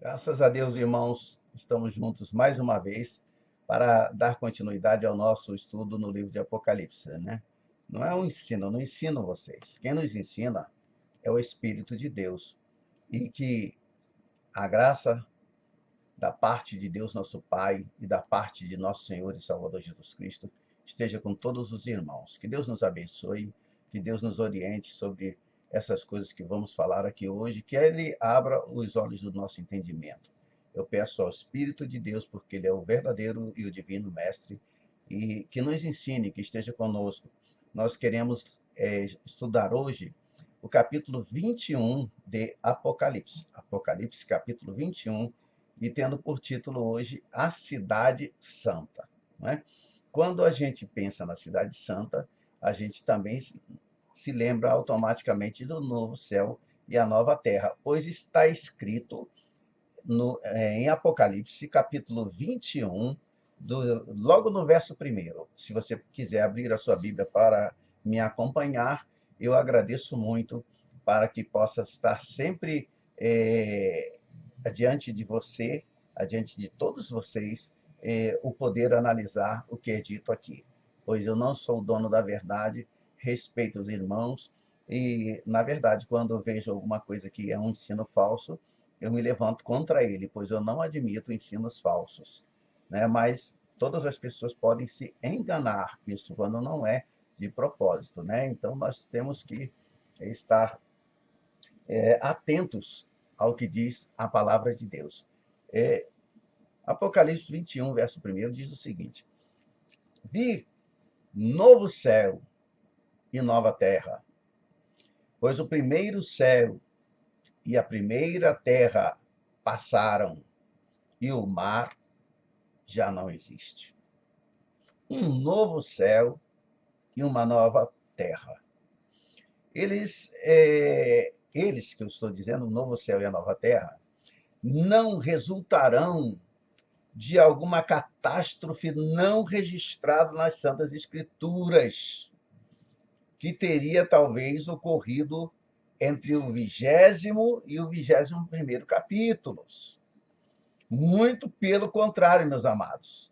Graças a Deus, irmãos, estamos juntos mais uma vez para dar continuidade ao nosso estudo no livro de Apocalipse, né? Não é um ensino, eu não ensino vocês. Quem nos ensina é o Espírito de Deus. E que a graça da parte de Deus, nosso Pai, e da parte de nosso Senhor e Salvador Jesus Cristo esteja com todos os irmãos. Que Deus nos abençoe, que Deus nos oriente sobre essas coisas que vamos falar aqui hoje, que Ele abra os olhos do nosso entendimento. Eu peço ao Espírito de Deus, porque Ele é o verdadeiro e o divino Mestre, e que nos ensine, que esteja conosco. Nós queremos estudar hoje o capítulo 21 de Apocalipse. Apocalipse, capítulo 21, e tendo por título hoje A Cidade Santa. Não é? Quando a gente pensa na Cidade Santa, a gente também se lembra automaticamente do novo céu e a nova terra, pois está escrito em Apocalipse, capítulo 21, logo no verso 1. Se você quiser abrir a sua Bíblia para me acompanhar, eu agradeço muito para que possa estar sempre adiante de você, adiante de todos vocês, o poder analisar o que é dito aqui. Pois eu não sou o dono da verdade, respeito os irmãos, e, na verdade, quando eu vejo alguma coisa que é um ensino falso, eu me levanto contra ele, pois eu não admito ensinos falsos, né? Mas todas as pessoas podem se enganar, isso quando não é de propósito, né? Então nós temos que estar atentos ao que diz a palavra de Deus. Apocalipse 21, verso 1 diz o seguinte: Vi novo céu e nova terra, pois o primeiro céu e a primeira terra passaram, e o mar já não existe. Um novo céu e uma nova terra. Eles que eu estou dizendo, o novo céu e a nova terra, não resultarão de alguma catástrofe não registrada nas Santas Escrituras, que teria talvez ocorrido entre o 20º e o 21º capítulos. Muito pelo contrário, meus amados.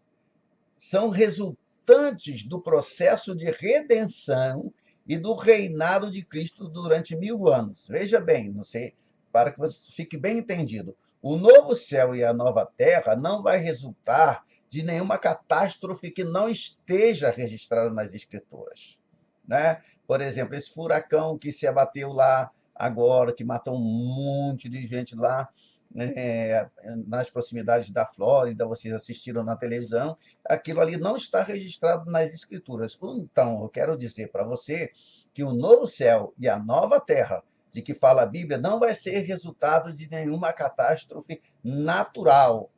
São resultantes do processo de redenção e do reinado de Cristo durante 1000 anos. Veja bem, não sei, para que você fique bem entendido. O novo céu e a nova terra não vai resultar de nenhuma catástrofe que não esteja registrada nas Escrituras, né? Por exemplo, esse furacão que se abateu lá agora, que matou um monte de gente lá, né, nas proximidades da Flórida, vocês assistiram na televisão, aquilo ali não está registrado nas Escrituras. Então, eu quero dizer para você que o novo céu e a nova terra, de que fala a Bíblia, não vai ser resultado de nenhuma catástrofe natural.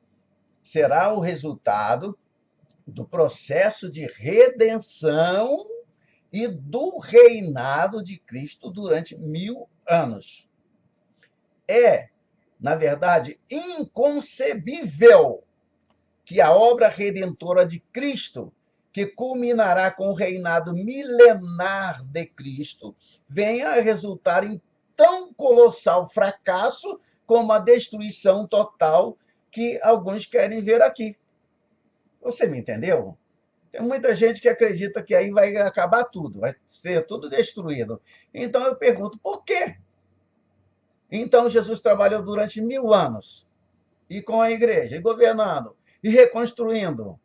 Será o resultado do processo de redenção e do reinado de Cristo durante 1000 anos. Na verdade, inconcebível que a obra redentora de Cristo, que culminará com o reinado milenar de Cristo, venha a resultar em tão colossal fracasso como a destruição total que alguns querem ver aqui. Você me entendeu? Tem muita gente que acredita que aí vai acabar tudo, vai ser tudo destruído. Então eu pergunto, por quê? Então Jesus trabalhou durante 1000 anos, e com a igreja, e governando, e reconstruindo.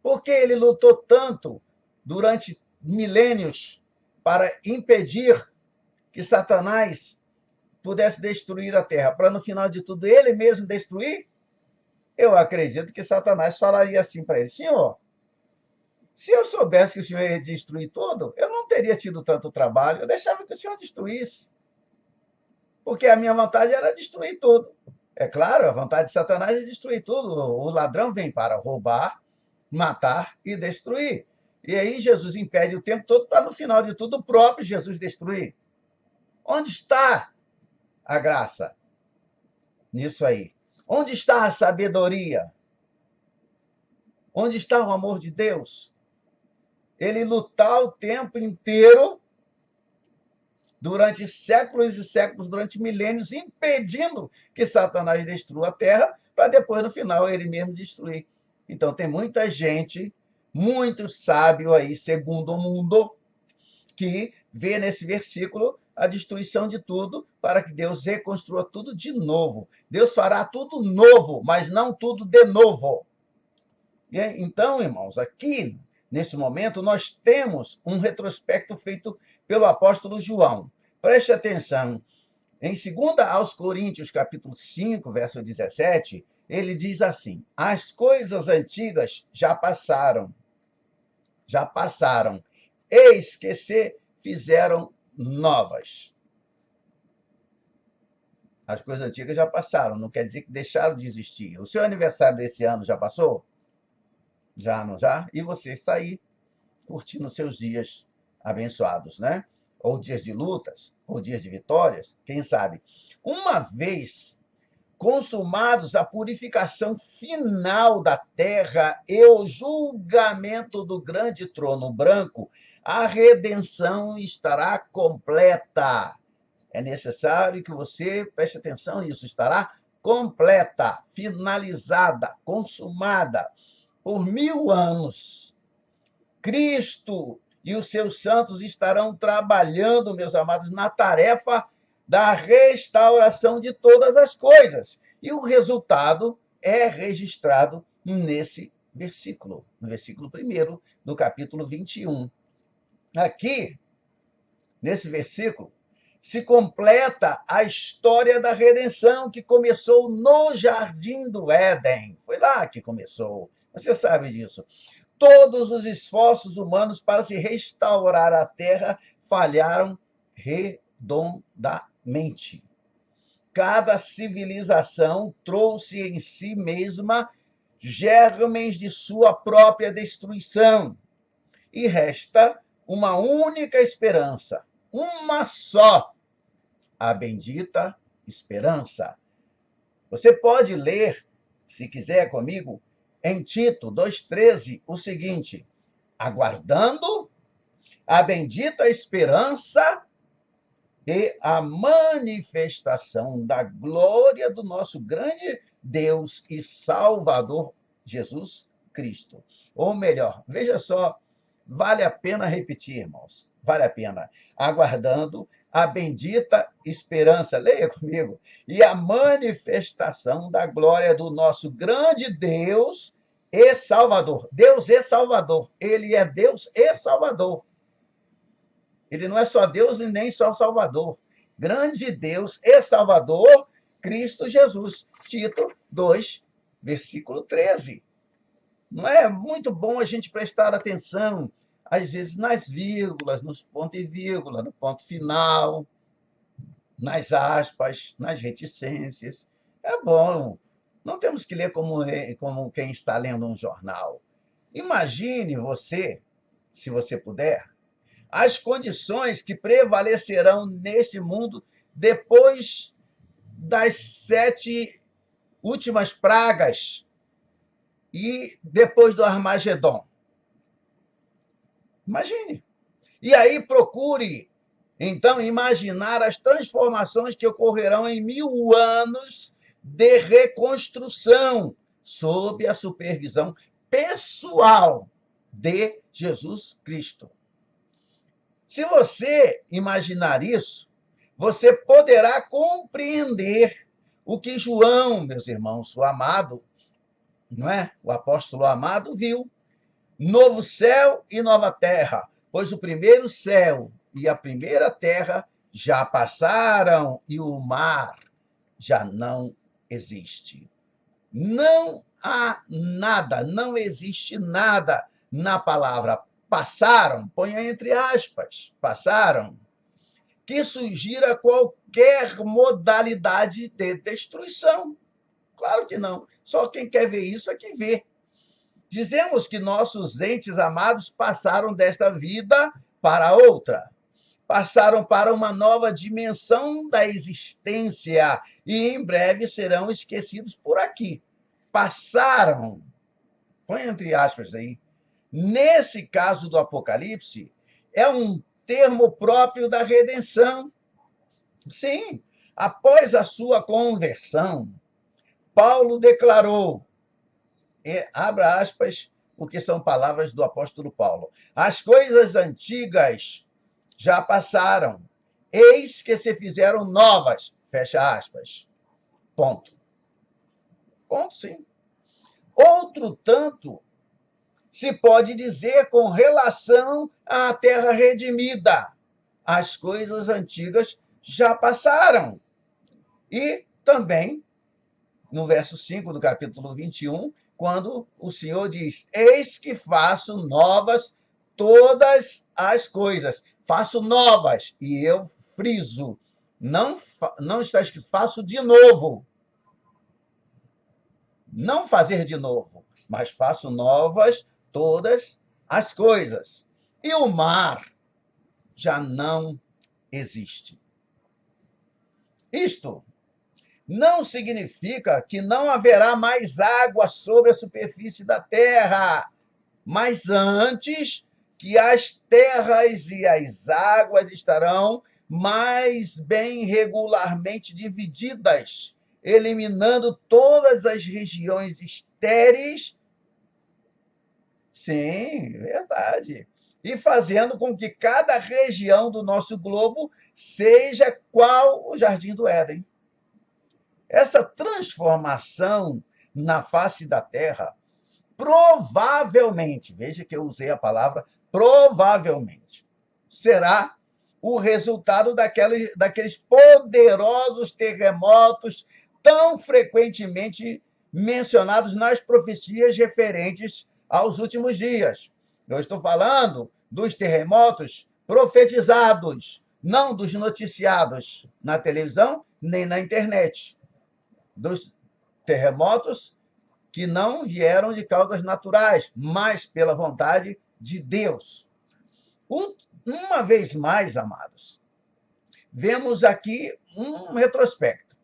Por que ele lutou tanto durante milênios para impedir que Satanás pudesse destruir a terra? Para no final de tudo ele mesmo destruir? Eu acredito que Satanás falaria assim para ele: Senhor, se eu soubesse que o Senhor ia destruir tudo, eu não teria tido tanto trabalho, eu deixava que o Senhor destruísse. Porque a minha vontade era destruir tudo. É claro, a vontade de Satanás é destruir tudo. O ladrão vem para roubar, matar e destruir. E aí Jesus impede o tempo todo para, no final de tudo, o próprio Jesus destruir. Onde está a graça nisso aí? Onde está a sabedoria? Onde está o amor de Deus? Ele lutar o tempo inteiro durante séculos e séculos, durante milênios, impedindo que Satanás destrua a terra, para depois, no final, ele mesmo destruir. Então, tem muita gente, muito sábio aí, segundo o mundo, que vê nesse versículo a destruição de tudo para que Deus reconstrua tudo de novo. Deus fará tudo novo, mas não tudo de novo. Então, irmãos, aqui, nesse momento, nós temos um retrospecto feito pelo apóstolo João. Preste atenção. Em 2 aos Coríntios, capítulo 5, verso 17, ele diz assim: as coisas antigas já passaram, eis que se fizeram novas. As coisas antigas já passaram, não quer dizer que deixaram de existir. O seu aniversário desse ano já passou? Já, não já? E você está aí curtindo seus dias abençoados, né? Ou dias de lutas, ou dias de vitórias, quem sabe. Uma vez consumados a purificação final da terra e o julgamento do grande trono branco, a redenção estará completa. É necessário que você preste atenção nisso. Estará completa, finalizada, consumada por 1000 anos. Cristo e os seus santos estarão trabalhando, meus amados, na tarefa da restauração de todas as coisas. E o resultado é registrado nesse versículo, no versículo 1 do capítulo 21. Aqui, nesse versículo, se completa a história da redenção que começou no Jardim do Éden. Foi lá que começou. Você sabe disso. Todos os esforços humanos para se restaurar a terra falharam redondamente. Cada civilização trouxe em si mesma germens de sua própria destruição. E resta uma única esperança, uma só, a bendita esperança. Você pode ler, se quiser comigo, em Tito 2,13, o seguinte: aguardando a bendita esperança e a manifestação da glória do nosso grande Deus e Salvador Jesus Cristo. Ou melhor, veja só, vale a pena repetir, irmãos, vale a pena. Aguardando a bendita esperança, leia comigo, e a manifestação da glória do nosso grande Deus e Salvador. Deus e Salvador. Ele é Deus e Salvador. Ele não é só Deus e nem só Salvador. Grande Deus e Salvador, Cristo Jesus. Tito 2, versículo 13. Não é muito bom a gente prestar atenção, às vezes, nas vírgulas, nos pontos e vírgula, no ponto final, nas aspas, nas reticências. É bom. Não temos que ler como quem está lendo um jornal. Imagine você, se você puder, as condições que prevalecerão neste mundo depois das 7 últimas pragas e depois do Armagedon. Imagine. E aí procure, então, imaginar as transformações que ocorrerão em 1000 anos de reconstrução sob a supervisão pessoal de Jesus Cristo. Se você imaginar isso, você poderá compreender o que João, meus irmãos, o amado, não é? O apóstolo amado viu. Novo céu e nova terra, pois o primeiro céu e a primeira terra já passaram e o mar já não existe. Não há nada, não existe nada na palavra passaram, ponha entre aspas, passaram, que sugira qualquer modalidade de destruição. Claro que não. Só quem quer ver isso é que vê. Dizemos que nossos entes amados passaram desta vida para outra. Passaram para uma nova dimensão da existência e em breve serão esquecidos por aqui. Passaram, põe entre aspas aí. Nesse caso do Apocalipse, é um termo próprio da redenção. Sim, após a sua conversão, Paulo declarou, abra aspas, porque são palavras do apóstolo Paulo: as coisas antigas já passaram, eis que se fizeram novas, fecha aspas. Ponto. Ponto, sim. Outro tanto se pode dizer com relação à terra redimida: as coisas antigas já passaram. E também, no verso 5 do capítulo 21, quando o Senhor diz: eis que faço novas todas as coisas. Faço novas, e eu friso, não está escrito faço de novo. Não fazer de novo, mas faço novas todas as coisas. E o mar já não existe. Isto não significa que não haverá mais água sobre a superfície da terra, mas antes que as terras e as águas estarão mais bem regularmente divididas, eliminando todas as regiões estéreis. Sim, verdade. E fazendo com que cada região do nosso globo seja qual o Jardim do Éden. Essa transformação na face da Terra, provavelmente, veja que eu usei a palavra provavelmente, será o resultado daqueles poderosos terremotos tão frequentemente mencionados nas profecias referentes aos últimos dias. Eu estou falando dos terremotos profetizados, não dos noticiados na televisão nem na internet. Dos terremotos que não vieram de causas naturais, mas pela vontade de Deus. Uma vez mais, amados, vemos aqui um retrospecto.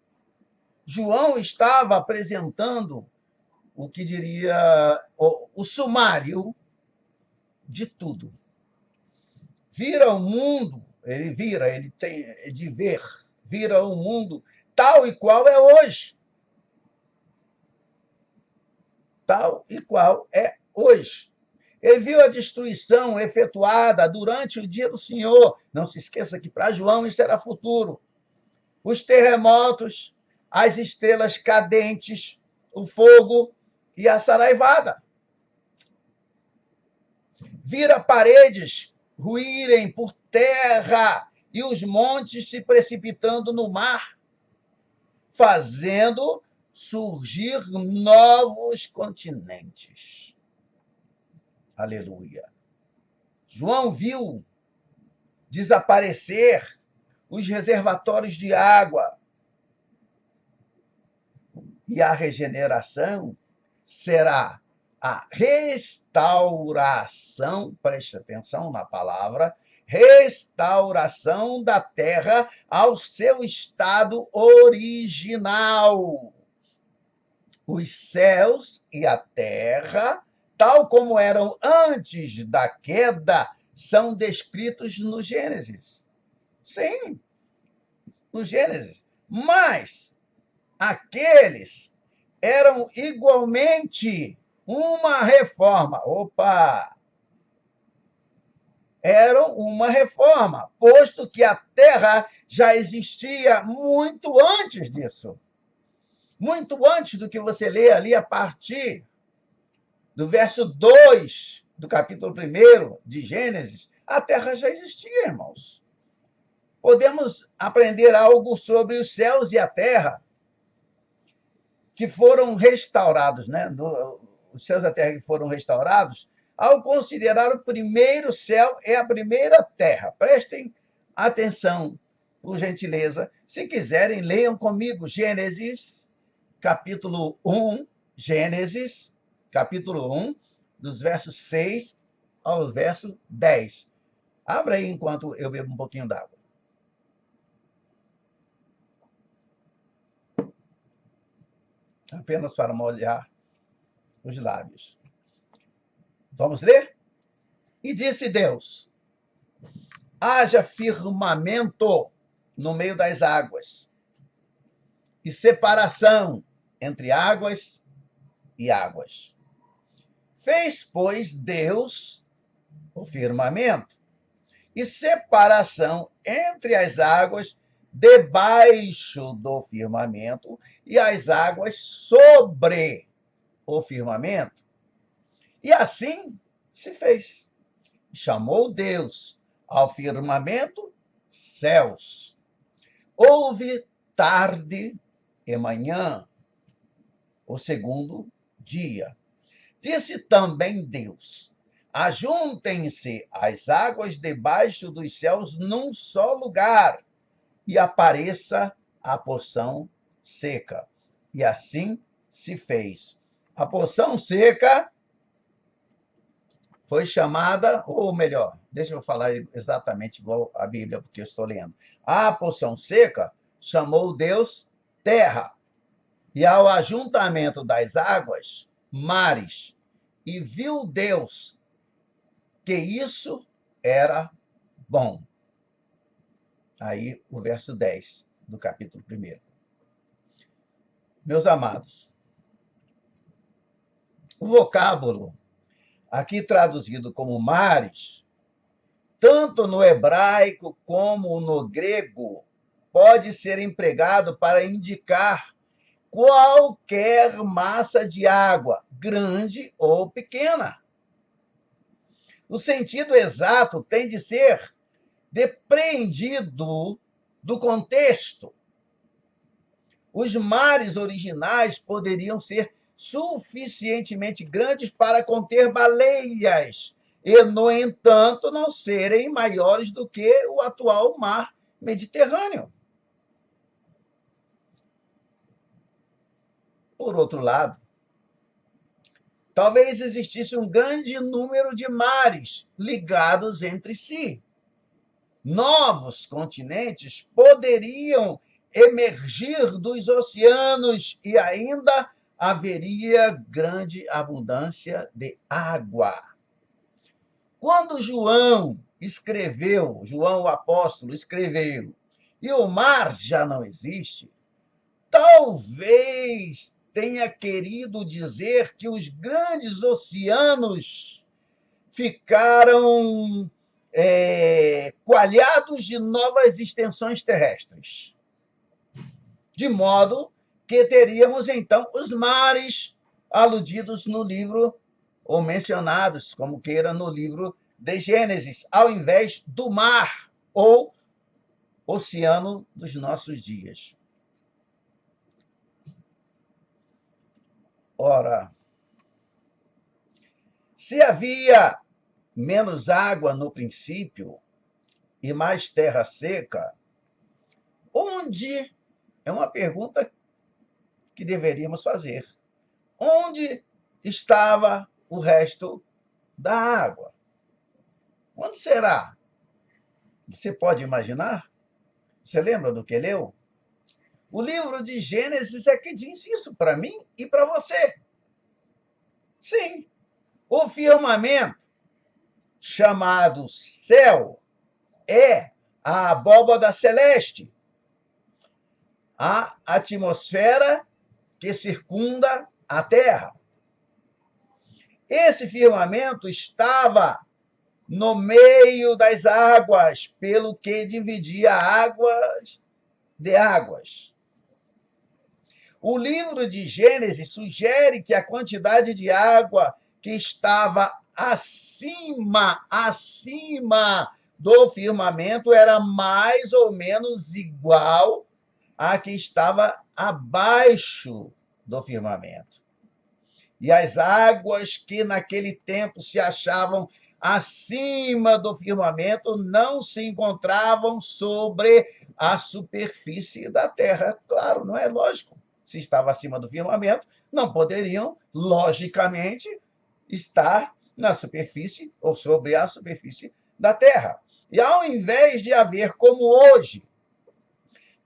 João estava apresentando o que diria o sumário de tudo. Vira o mundo, ele tem de ver, vira o mundo tal e qual é hoje. Tal e qual é hoje. Ele viu a destruição efetuada durante o dia do Senhor. Não se esqueça que para João isso era futuro. Os terremotos, as estrelas cadentes, o fogo e a saraivada. Vira paredes ruírem por terra e os montes se precipitando no mar, fazendo surgir novos continentes. Aleluia. João viu desaparecer os reservatórios de água. E a regeneração será a restauração, preste atenção na palavra, restauração da terra ao seu estado original. Os céus e a terra, tal como eram antes da queda, são descritos no Gênesis. Sim, no Gênesis. Mas aqueles eram igualmente uma reforma. Opa! Eram uma reforma, posto que a terra já existia muito antes disso. Muito antes do que você lê ali a partir do verso 2 do capítulo 1 de Gênesis, a terra já existia, irmãos. Podemos aprender algo sobre os céus e a terra que foram restaurados, né? Os céus e a terra que foram restaurados, ao considerar o primeiro céu e a primeira terra. Prestem atenção, por gentileza. Se quiserem, leiam comigo Gênesis, capítulo 1, Gênesis, capítulo 1, dos versos 6 ao verso 10. Abra aí enquanto eu bebo um pouquinho d'água. Apenas para molhar os lábios. Vamos ler? E disse Deus: haja firmamento no meio das águas e separação entre águas e águas. Fez, pois, Deus o firmamento e separação entre as águas debaixo do firmamento e as águas sobre o firmamento. E assim se fez. Chamou Deus ao firmamento céus. Houve tarde e manhã, o segundo dia. Disse também Deus: ajuntem-se as águas debaixo dos céus num só lugar, e apareça a porção seca. E assim se fez. A porção seca foi chamada, ou melhor, deixa eu falar exatamente igual a Bíblia, porque eu estou lendo. A porção seca chamou Deus terra, e ao ajuntamento das águas, mares. E viu Deus que isso era bom. Aí o verso 10 do capítulo 1. Meus amados, o vocábulo aqui traduzido como mares, tanto no hebraico como no grego, pode ser empregado para indicar qualquer massa de água, grande ou pequena. O sentido exato tem de ser depreendido do contexto. Os mares originais poderiam ser suficientemente grandes para conter baleias e, no entanto, não serem maiores do que o atual mar Mediterrâneo. Por outro lado, talvez existisse um grande número de mares ligados entre si. Novos continentes poderiam emergir dos oceanos e ainda haveria grande abundância de água. Quando João o apóstolo escreveu, e o mar já não existe, talvez tenha querido dizer que os grandes oceanos ficaram coalhados de novas extensões terrestres. De modo que teríamos, então, os mares aludidos no livro, ou mencionados, como queira, no livro de Gênesis, ao invés do mar, ou oceano dos nossos dias. Ora, se havia menos água no princípio e mais terra seca, onde, é uma pergunta que deveríamos fazer, onde estava o resto da água? Onde será? Você pode imaginar? Você lembra do que leu? O livro de Gênesis é que diz isso para mim e para você. Sim, o firmamento, chamado céu, é a abóbada celeste, a atmosfera que circunda a Terra. Esse firmamento estava no meio das águas, pelo que dividia águas de águas. O livro de Gênesis sugere que a quantidade de água que estava acima do firmamento era mais ou menos igual à que estava abaixo do firmamento. E as águas que naquele tempo se achavam acima do firmamento não se encontravam sobre a superfície da terra. Claro, não é lógico. Se estava acima do firmamento, não poderiam, logicamente, estar na superfície ou sobre a superfície da terra. E ao invés de haver, como hoje,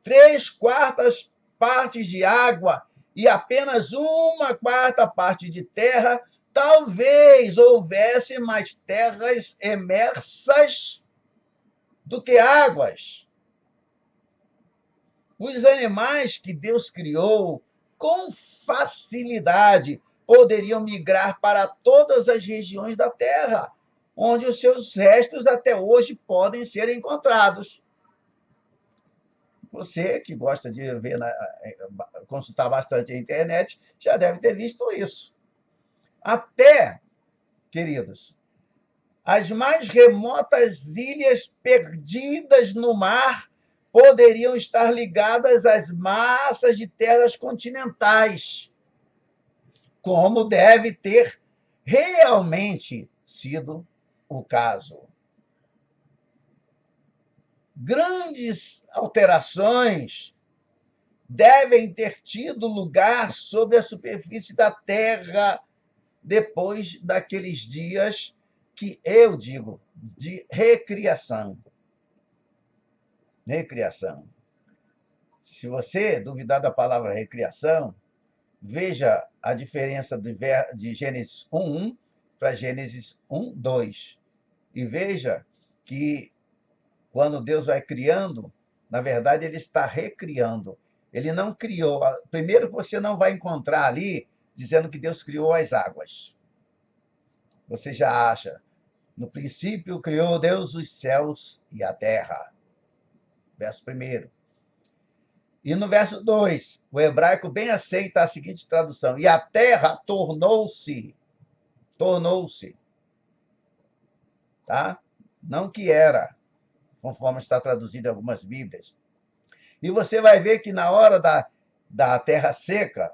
3/4 partes de água e apenas 1/4 parte de terra, talvez houvesse mais terras emersas do que águas. Os animais que Deus criou com facilidade poderiam migrar para todas as regiões da Terra, onde os seus restos até hoje podem ser encontrados. Você que gosta de ver, consultar bastante a internet, já deve ter visto isso. Até, queridos, as mais remotas ilhas perdidas no mar poderiam estar ligadas às massas de terras continentais, como deve ter realmente sido o caso. Grandes alterações devem ter tido lugar sobre a superfície da Terra depois daqueles dias que eu digo de recriação. Recriação. Se você duvidar da palavra recriação, veja a diferença de Gênesis 1:1 para Gênesis 1:2. E veja que quando Deus vai criando, na verdade, ele está recriando. Ele não criou. Primeiro, você não vai encontrar ali dizendo que Deus criou as águas. Você já acha. No princípio, criou Deus os céus e a terra. Verso 1. E no verso 2, o hebraico bem aceita a seguinte tradução: e a terra tornou-se. Tornou-se. Tá? Não que era, conforme está traduzido em algumas Bíblias. E você vai ver que na hora da terra seca,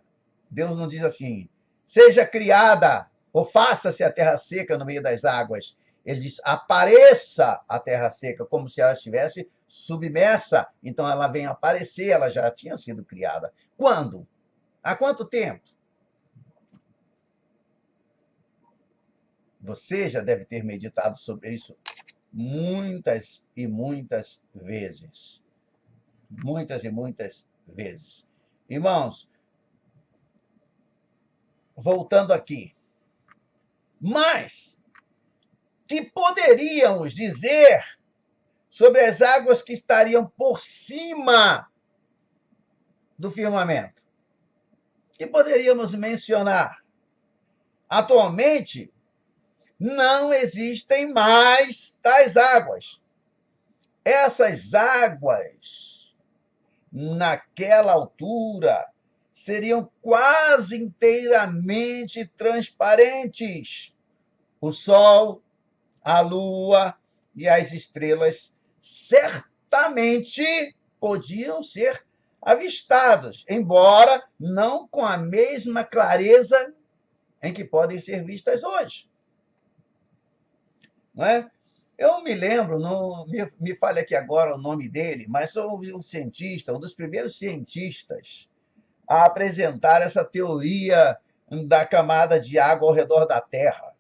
Deus não diz assim, seja criada, ou faça-se a terra seca no meio das águas. Ele diz, apareça a terra seca, como se ela estivesse submersa. Então ela vem aparecer, ela já tinha sido criada. Quando? Há quanto tempo? Você já deve ter meditado sobre isso muitas e muitas vezes. Muitas e muitas vezes. Irmãos, voltando aqui. Mas, que poderíamos dizer sobre as águas que estariam por cima do firmamento? Que poderíamos mencionar? Atualmente, não existem mais tais águas. Essas águas, naquela altura, seriam quase inteiramente transparentes. O Sol, a Lua e as estrelas certamente podiam ser avistados, embora não com a mesma clareza em que podem ser vistas hoje. Não é? Eu me lembro, não me fale aqui agora o nome dele, mas houve um cientista, um dos primeiros cientistas a apresentar essa teoria da camada de água ao redor da Terra.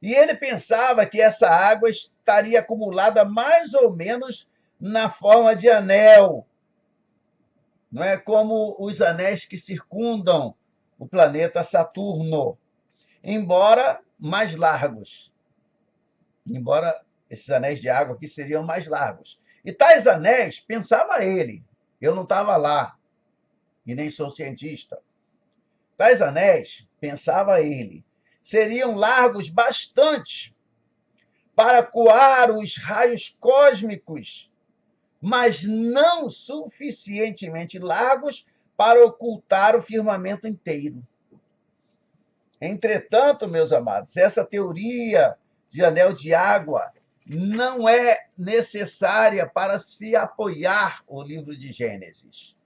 E ele pensava que essa água estaria acumulada mais ou menos na forma de anel, não é? Como os anéis que circundam o planeta Saturno, embora mais largos. Embora esses anéis de água aqui seriam mais largos. E tais anéis, pensava ele, eu não estava lá, e nem sou cientista. Tais anéis, pensava ele, seriam largos bastante para coar os raios cósmicos, mas não suficientemente largos para ocultar o firmamento inteiro. Entretanto, meus amados, essa teoria de anel de água não é necessária para se apoiar o livro de Gênesis.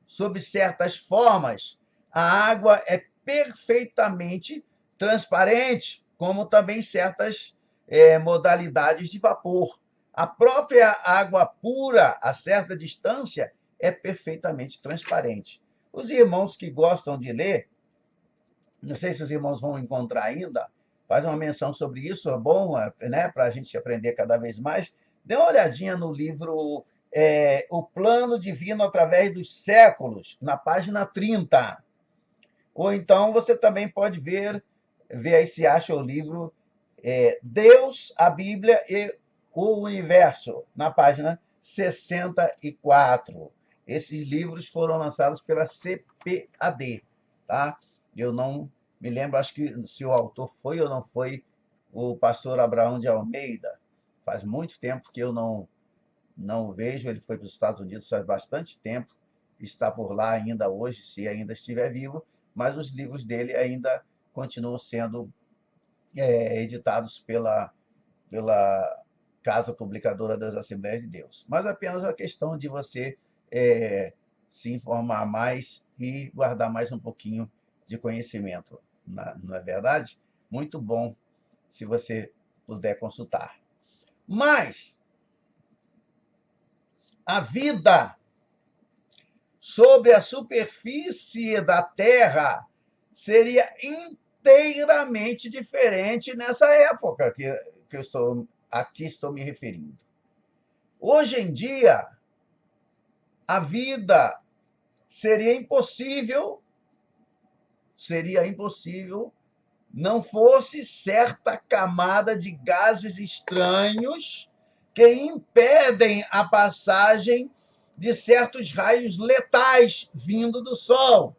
Sob certas formas, a água é perfeitamente transparente, como também certas modalidades de vapor. A própria água pura, a certa distância, é perfeitamente transparente. Os irmãos que gostam de ler, não sei se os irmãos vão encontrar ainda, faz uma menção sobre isso, é bom, né, para a gente aprender cada vez mais. Dê uma olhadinha no livro O Plano Divino através dos Séculos, na página 30. Ou então você também pode ver aí se acha o livro Deus, a Bíblia e o Universo, na página 64. Esses livros foram lançados pela CPAD, tá? Eu não me lembro, acho que se o autor foi ou não foi o pastor Abraão de Almeida. Faz muito tempo que eu não vejo, ele foi para os Estados Unidos faz bastante tempo, está por lá ainda hoje, se ainda estiver vivo, mas os livros dele ainda continuam sendo editados pela Casa Publicadora das Assembleias de Deus. Mas apenas a questão de você se informar mais e guardar mais um pouquinho de conhecimento. Não é verdade? Muito bom se você puder consultar. Mas a vida sobre a superfície da Terra seria inteiramente diferente nessa época que eu estou me referindo. Hoje em dia, a vida seria impossível não fosse certa camada de gases estranhos que impedem a passagem de certos raios letais vindo do Sol.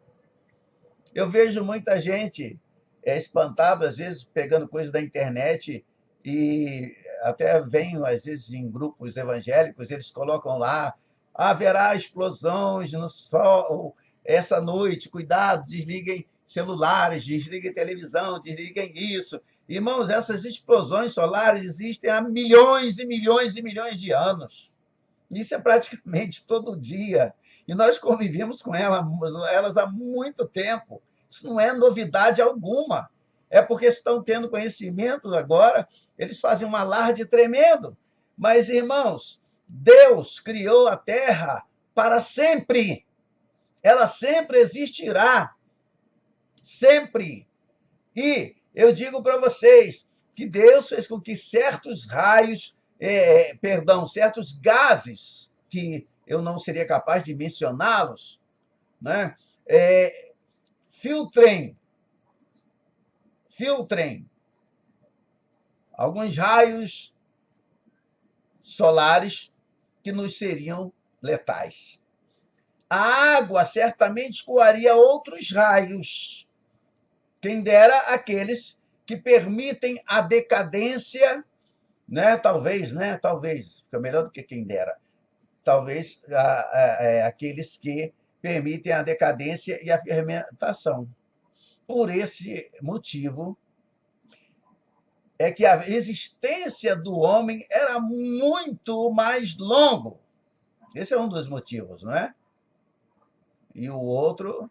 Eu vejo muita gente espantada, às vezes, pegando coisas da internet e até vem, às vezes, em grupos evangélicos, eles colocam lá, haverá explosões no Sol essa noite, cuidado, desliguem celulares, desliguem televisão, desliguem isso. Irmãos, essas explosões solares existem há milhões e milhões e milhões de anos. Isso é praticamente todo dia. E nós convivemos com elas há muito tempo. Isso não é novidade alguma. É porque estão tendo conhecimento agora, eles fazem um alarde tremendo. Mas, irmãos, Deus criou a Terra para sempre. Ela sempre existirá. Sempre. E eu digo para vocês que Deus fez com que certos raios, certos gases, que eu não seria capaz de mencioná-los, né? Filtrem alguns raios solares que nos seriam letais. A água certamente escoaria outros raios, quem dera aqueles que permitem a decadência, né? Talvez, fica melhor do que quem dera. Talvez aqueles que permitem a decadência e a fermentação. Por esse motivo, é que a existência do homem era muito mais longo. Esse é um dos motivos, não é? E o outro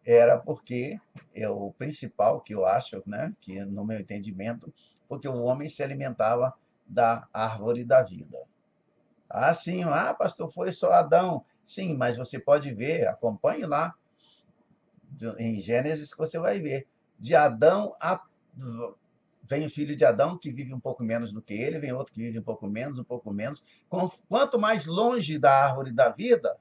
era porque é o principal que eu acho, né, que no meu entendimento, porque o homem se alimentava da árvore da vida. Ah, sim, pastor, foi só Adão. Sim, mas você pode ver, acompanhe lá em Gênesis que você vai ver. De Adão vem o filho de Adão, que vive um pouco menos do que ele, vem outro que vive um pouco menos. Quanto mais longe da árvore da vida,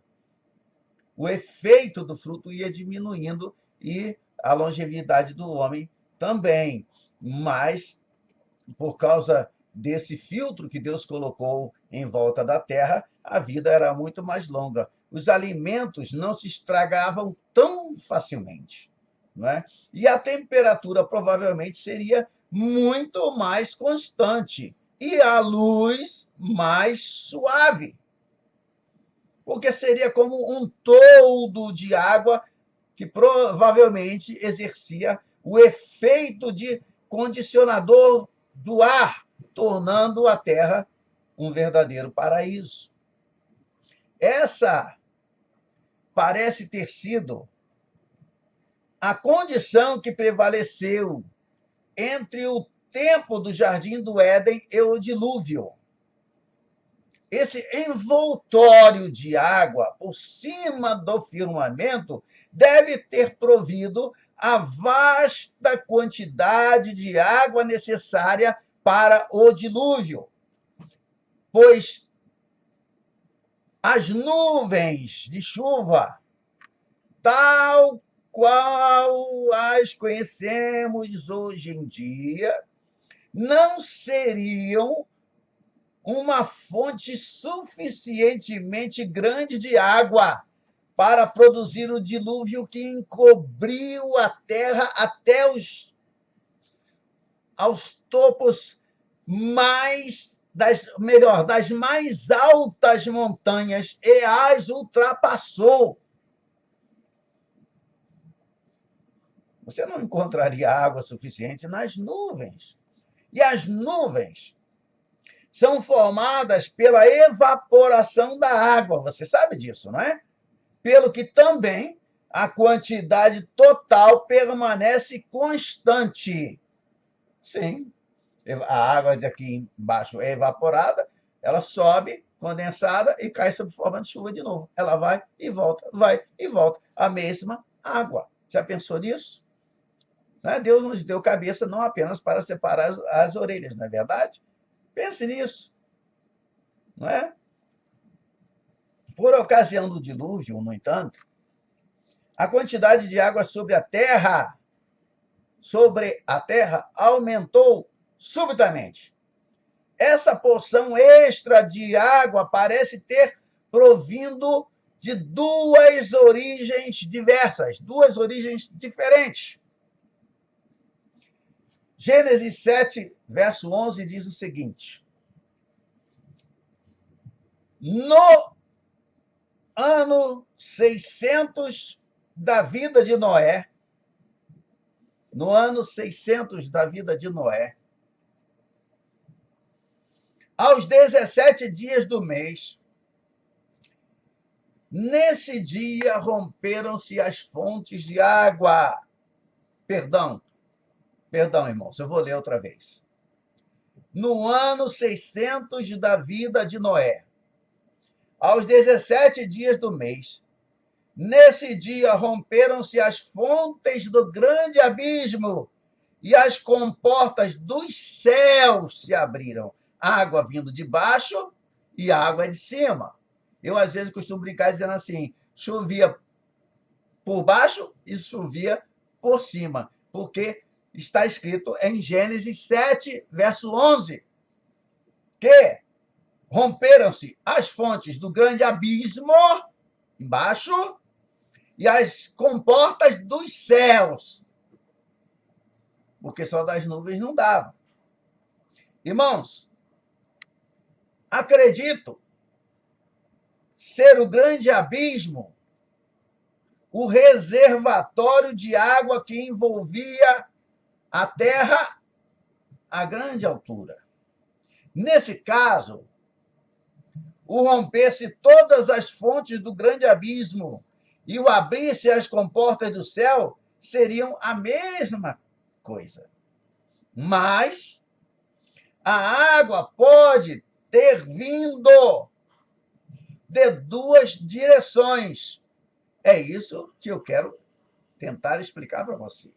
o efeito do fruto ia diminuindo e a longevidade do homem também. Mas, por causa desse filtro que Deus colocou em volta da terra, a vida era muito mais longa. Os alimentos não se estragavam tão facilmente, não é? E a temperatura provavelmente seria muito mais constante e a luz mais suave, porque seria como um toldo de água que provavelmente exercia o efeito de condicionador do ar, tornando a Terra um verdadeiro paraíso. Essa parece ter sido a condição que prevaleceu entre o tempo do Jardim do Éden e o dilúvio. Esse envoltório de água por cima do firmamento deve ter provido a vasta quantidade de água necessária para o dilúvio, pois as nuvens de chuva, tal qual as conhecemos hoje em dia, não seriam uma fonte suficientemente grande de água para produzir o dilúvio que encobriu a terra até aos topos das mais altas montanhas e as ultrapassou. Você não encontraria água suficiente nas nuvens. E as nuvens são formadas pela evaporação da água. Você sabe disso, não é? Pelo que também a quantidade total permanece constante. Sim, a água daqui embaixo é evaporada, ela sobe, condensada, e cai sob forma de chuva de novo. Ela vai e volta, vai e volta. A mesma água. Já pensou nisso? Deus nos deu cabeça não apenas para separar as orelhas, não é verdade? Pense nisso. Não é? Por ocasião do dilúvio, no entanto, a quantidade de água sobre a terra aumentou subitamente. Essa porção extra de água parece ter provindo de duas origens diversas, duas origens diferentes. Gênesis 7, verso 11 diz o seguinte: no ano 600 da vida de Noé, aos 17 dias do mês, nesse dia romperam-se as fontes de água. Perdão, irmãos, eu vou ler outra vez. No ano 600 da vida de Noé, aos 17 dias do mês, nesse dia romperam-se as fontes do grande abismo e as comportas dos céus se abriram. Água vindo de baixo e água de cima. Eu, às vezes, costumo brincar dizendo assim, chovia por baixo e chovia por cima, porque está escrito em Gênesis 7, verso 11, que romperam-se as fontes do grande abismo, embaixo, e as comportas dos céus, porque só das nuvens não dava. Irmãos, acredito ser o grande abismo o reservatório de água que envolvia a terra a grande altura. Nesse caso, o romper-se todas as fontes do grande abismo e o abrir-se as comportas do céu seriam a mesma coisa. Mas a água pode ter vindo de duas direções. É isso que eu quero tentar explicar para você.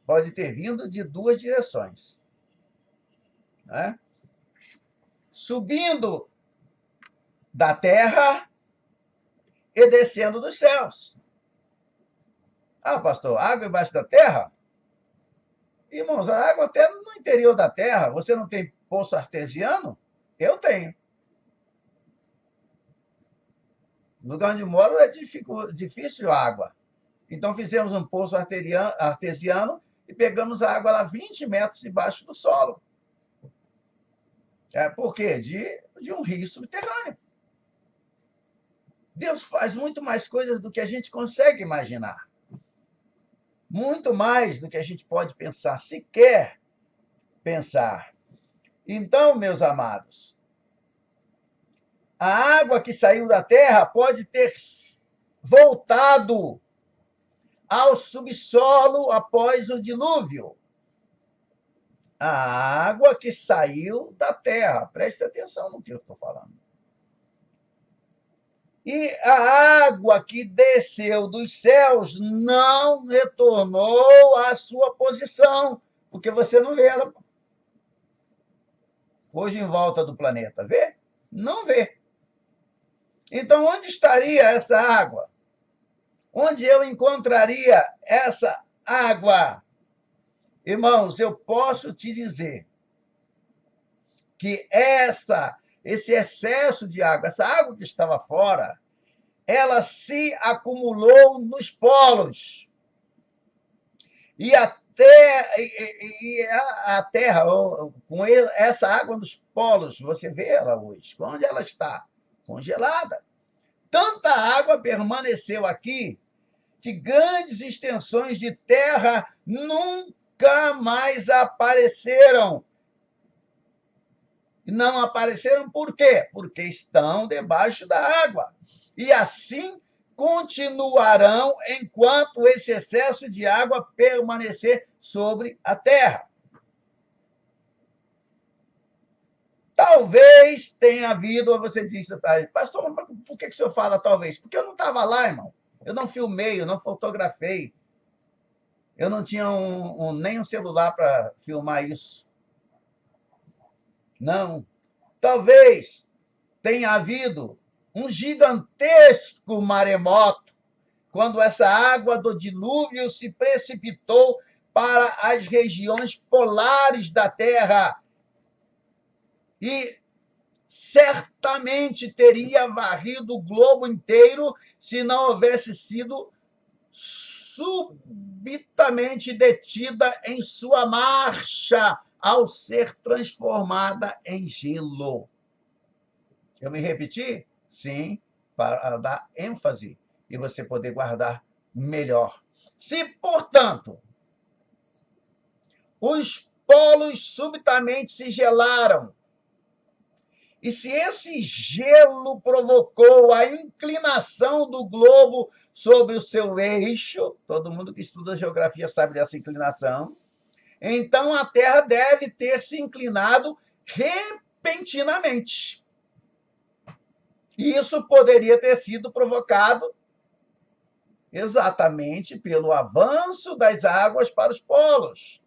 Pode ter vindo de duas direções. Né? Subindo da terra e descendo dos céus. Ah, pastor, água embaixo da terra? Irmãos, a água até no interior da terra. Você não tem poço artesiano? Eu tenho. No lugar onde moro é difícil a água. Então fizemos um poço artesiano e pegamos a água lá 20 metros debaixo do solo. Por quê? De um rio subterrâneo. Deus faz muito mais coisas do que a gente consegue imaginar. Muito mais do que a gente pode pensar, sequer pensar. Então, meus amados, a água que saiu da terra pode ter voltado ao subsolo após o dilúvio. A água que saiu da terra. Preste atenção no que eu estou falando. E a água que desceu dos céus não retornou à sua posição, porque você não vê ela hoje em volta do planeta. Vê? Não vê. Então, onde estaria essa água? Onde eu encontraria essa água? Irmãos, eu posso te dizer que esse excesso de água, essa água que estava fora, ela se acumulou nos polos. E a Terra, com essa água nos polos, você vê ela hoje, onde ela está? Congelada. Tanta água permaneceu aqui que grandes extensões de terra nunca mais apareceram. E não apareceram por quê? Porque estão debaixo da água. E assim continuarão enquanto esse excesso de água permanecer sobre a terra. Talvez tenha havido, você disse, pastor, por que o senhor fala talvez? Porque eu não estava lá, irmão. Eu não filmei, eu não fotografei. Eu não tinha nem um celular para filmar isso. Não. Talvez tenha havido um gigantesco maremoto, quando essa água do dilúvio se precipitou para as regiões polares da Terra. E certamente teria varrido o globo inteiro se não houvesse sido subitamente detida em sua marcha ao ser transformada em gelo. Eu me repeti? Sim, para dar ênfase e você poder guardar melhor. Se, portanto, os polos subitamente se gelaram, e se esse gelo provocou a inclinação do globo sobre o seu eixo, todo mundo que estuda geografia sabe dessa inclinação, então a Terra deve ter se inclinado repentinamente. E isso poderia ter sido provocado exatamente pelo avanço das águas para os polos.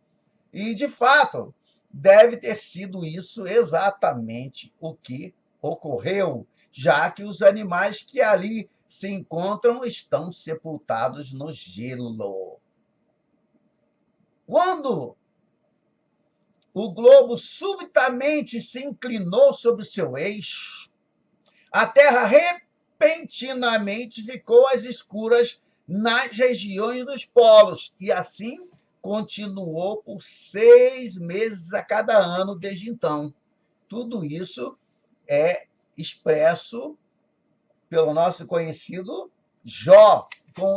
E, de fato, deve ter sido isso exatamente o que ocorreu, já que os animais que ali se encontram estão sepultados no gelo. Quando o globo subitamente se inclinou sobre o seu eixo, a Terra repentinamente ficou às escuras nas regiões dos polos, e assim continuou por 6 meses a cada ano desde então. Tudo isso é expresso pelo nosso conhecido Jó,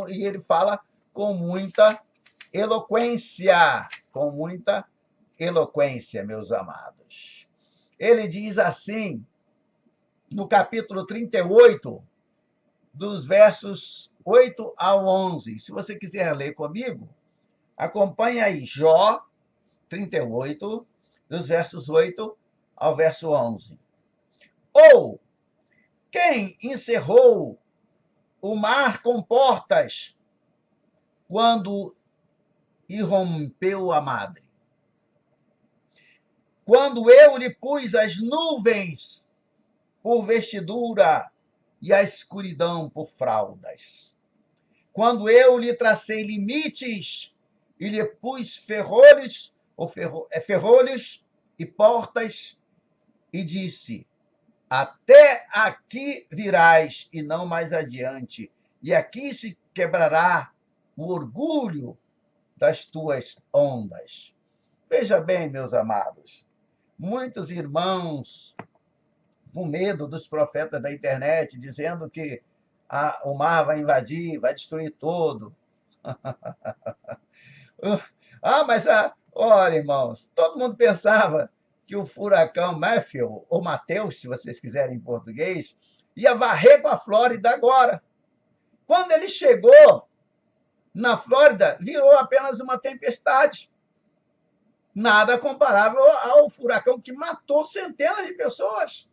e ele fala com muita eloquência, meus amados. Ele diz assim, no capítulo 38, dos versos 8 ao 11. Se você quiser ler comigo, acompanhe aí, Jó 38, dos versos 8 ao verso 11. Ou, quem encerrou o mar com portas quando irrompeu a madre? Quando eu lhe pus as nuvens por vestidura e a escuridão por fraldas. Quando eu lhe tracei limites e lhe pus ferrolhos e portas, e disse, até aqui virás e não mais adiante, e aqui se quebrará o orgulho das tuas ondas. Veja bem, meus amados, muitos irmãos com medo dos profetas da internet, dizendo que o mar vai invadir, vai destruir tudo. Olha, irmãos, todo mundo pensava que o furacão Matthew, ou Mateus, se vocês quiserem em português, ia varrer com a Flórida agora. Quando ele chegou na Flórida, virou apenas uma tempestade. Nada comparável ao furacão que matou centenas de pessoas.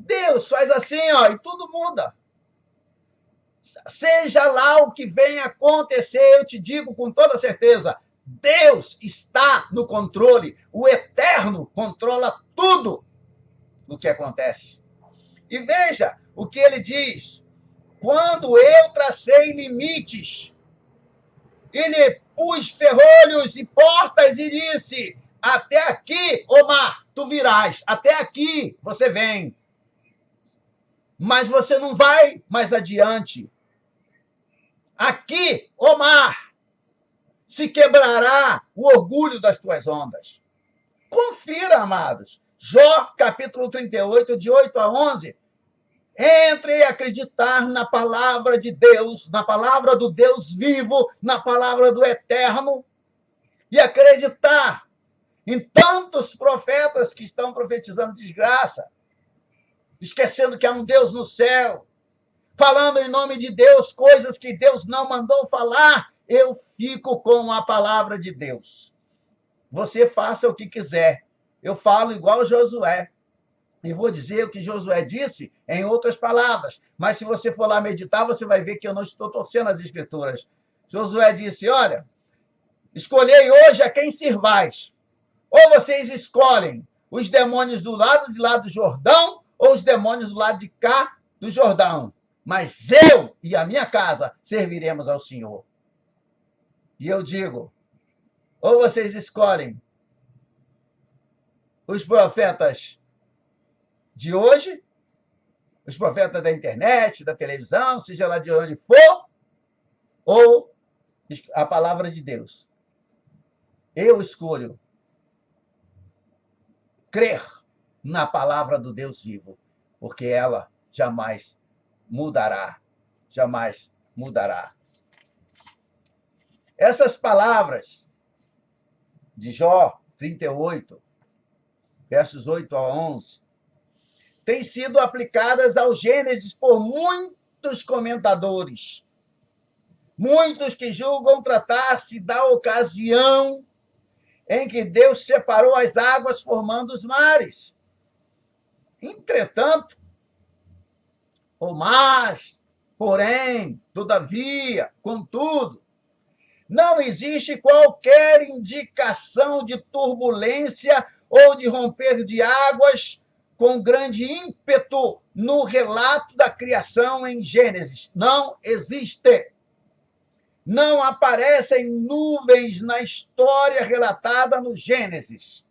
Deus faz assim, ó, e tudo muda. Seja lá o que venha acontecer, eu te digo com toda certeza, Deus está no controle. O Eterno controla tudo o que acontece. E veja o que ele diz. Quando eu tracei limites, e lhe pus ferrolhos e portas e disse, até aqui, ó mar, tu virás. Até aqui você vem. Mas você não vai mais adiante. Aqui, ó mar, se quebrará o orgulho das tuas ondas. Confira, amados. Jó, capítulo 38, de 8 a 11. Entre acreditar na palavra de Deus, na palavra do Deus vivo, na palavra do Eterno, e acreditar em tantos profetas que estão profetizando desgraça, esquecendo que há um Deus no céu, falando em nome de Deus coisas que Deus não mandou falar. Eu fico com a palavra de Deus. Você faça o que quiser. Eu falo igual Josué. E vou dizer o que Josué disse em outras palavras. Mas se você for lá meditar, você vai ver que eu não estou torcendo as escrituras. Josué disse, olha, escolhei hoje a quem sirvais. Ou vocês escolhem os demônios do lado de lá do Jordão, ou os demônios do lado de cá do Jordão. Mas eu e a minha casa serviremos ao Senhor. E eu digo, ou vocês escolhem os profetas de hoje, os profetas da internet, da televisão, seja lá de onde for, ou a palavra de Deus. Eu escolho crer na palavra do Deus vivo, porque ela jamais mudará, jamais mudará. Essas palavras de Jó 38, versos 8 a 11, têm sido aplicadas ao Gênesis por muitos comentadores, muitos que julgam tratar-se da ocasião em que Deus separou as águas formando os mares. Entretanto, ou mais, porém, todavia, contudo, não existe qualquer indicação de turbulência ou de romper de águas com grande ímpeto no relato da criação em Gênesis. Não existe. Não aparecem nuvens na história relatada no Gênesis.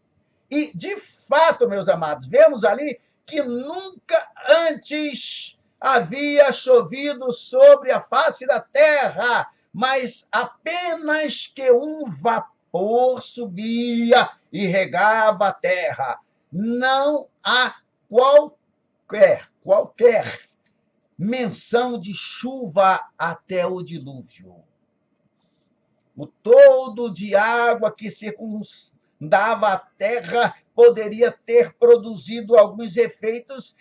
E, de fato, meus amados, vemos ali que nunca antes havia chovido sobre a face da terra, mas apenas que um vapor subia e regava a terra. Não há qualquer menção de chuva até o dilúvio. O todo de água que circundava a terra poderia ter produzido alguns efeitos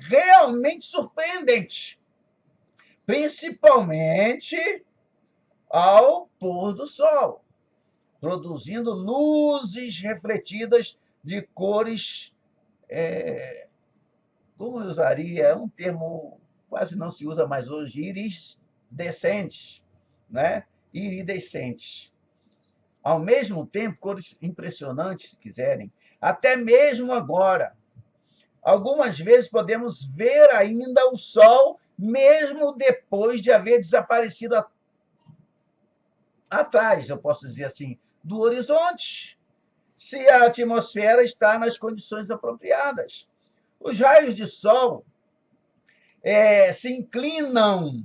realmente surpreendentes, principalmente ao pôr do sol, produzindo luzes refletidas de cores, como eu usaria, é um termo quase não se usa mais hoje, iridescentes, né? Iridescentes. Ao mesmo tempo, cores impressionantes, se quiserem, até mesmo agora. Algumas vezes podemos ver ainda o sol, mesmo depois de haver desaparecido atrás, eu posso dizer assim, do horizonte, se a atmosfera está nas condições apropriadas. Os raios de sol se inclinam.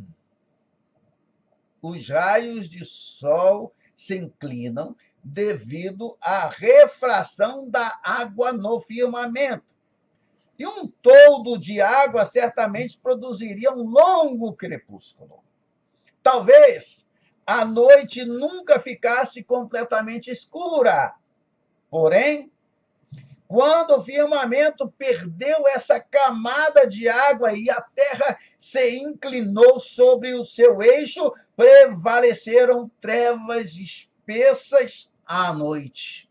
Os raios de sol se inclinam devido à refração da água no firmamento. E um toldo de água certamente produziria um longo crepúsculo. Talvez a noite nunca ficasse completamente escura. Porém, quando o firmamento perdeu essa camada de água e a terra se inclinou sobre o seu eixo, prevaleceram trevas espessas à noite.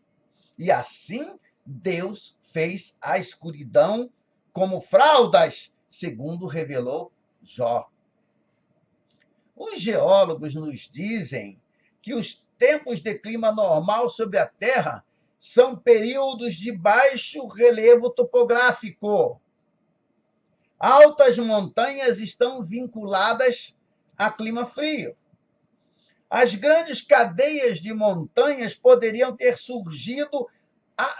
E assim Deus fez a escuridão como fraldas, segundo revelou Jó. Os geólogos nos dizem que os tempos de clima normal sobre a Terra são períodos de baixo relevo topográfico. Altas montanhas estão vinculadas a clima frio. As grandes cadeias de montanhas poderiam ter surgido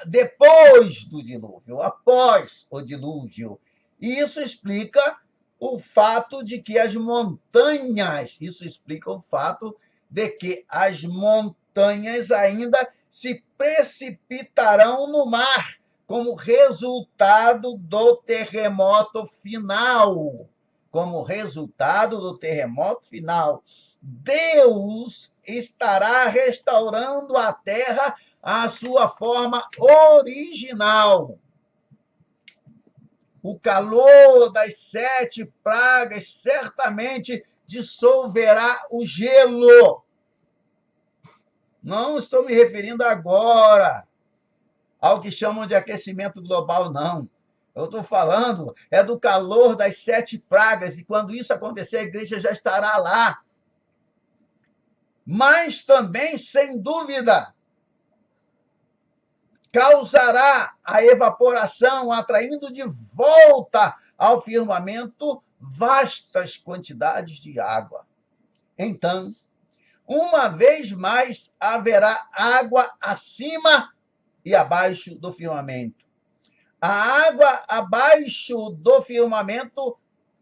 depois do dilúvio, após o dilúvio. E isso explica o fato de que as montanhas, isso explica o fato de que as montanhas ainda se precipitarão no mar, como resultado do terremoto final. Como resultado do terremoto final, Deus estará restaurando a terra à sua forma original. O calor das 7 pragas certamente dissolverá o gelo. Não estou me referindo agora ao que chamam de aquecimento global, não. Eu estou falando do calor das 7 pragas, e quando isso acontecer, a igreja já estará lá. Mas também, sem dúvida, causará a evaporação, atraindo de volta ao firmamento vastas quantidades de água. Então, uma vez mais, haverá água acima e abaixo do firmamento. A água abaixo do firmamento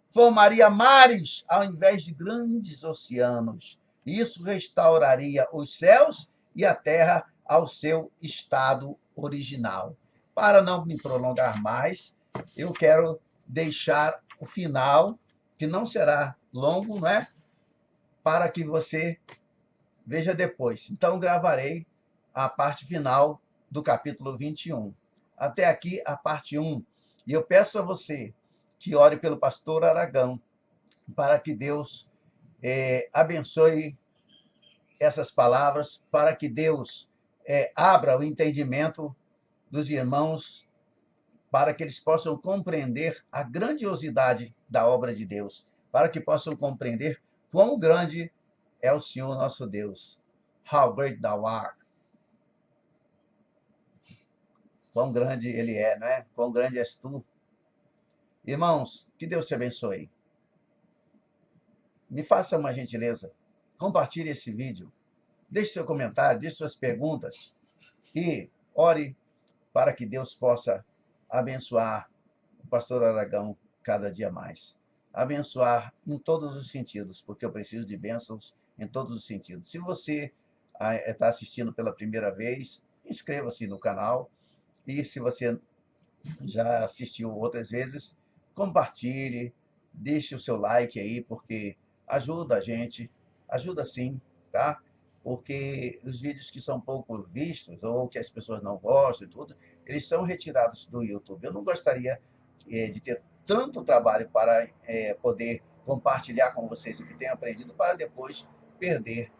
formaria mares ao invés de grandes oceanos. Isso restauraria os céus e a terra ao seu estado original. Para não me prolongar mais, eu quero deixar o final, que não será longo, não é? Para que você veja depois. Então, gravarei a parte final do capítulo 21. Até aqui, a parte 1. E eu peço a você que ore pelo pastor Aragão, para que Deus abençoe essas palavras, para que Deus abra o entendimento dos irmãos, para que eles possam compreender a grandiosidade da obra de Deus, para que possam compreender quão grande é o Senhor nosso Deus. How great thou art. Quão grande ele é, não é? Quão grande és tu. Irmãos, que Deus te abençoe. Me faça uma gentileza. Compartilhe esse vídeo. Deixe seu comentário, deixe suas perguntas. E ore para que Deus possa abençoar o pastor Aragão cada dia mais. Abençoar em todos os sentidos, porque eu preciso de bênçãos em todos os sentidos. Se você está assistindo pela primeira vez, inscreva-se no canal. E se você já assistiu outras vezes, compartilhe, deixe o seu like aí, porque ajuda a gente, ajuda sim, tá? Porque os vídeos que são pouco vistos, ou que as pessoas não gostam e tudo, eles são retirados do YouTube. Eu não gostaria de ter tanto trabalho para poder compartilhar com vocês o que tenho aprendido, para depois perder,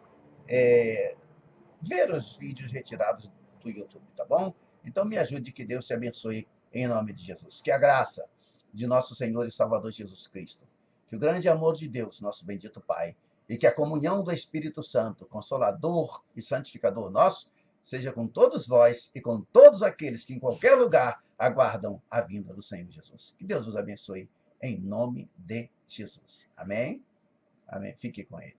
ver os vídeos retirados do YouTube, tá bom? Então me ajude, que Deus te abençoe em nome de Jesus. Que a graça de nosso Senhor e Salvador Jesus Cristo, que o grande amor de Deus, nosso bendito Pai, e que a comunhão do Espírito Santo, Consolador e Santificador nosso, seja com todos vós e com todos aqueles que em qualquer lugar aguardam a vinda do Senhor Jesus. Que Deus os abençoe em nome de Jesus. Amém? Amém. Fique com ele.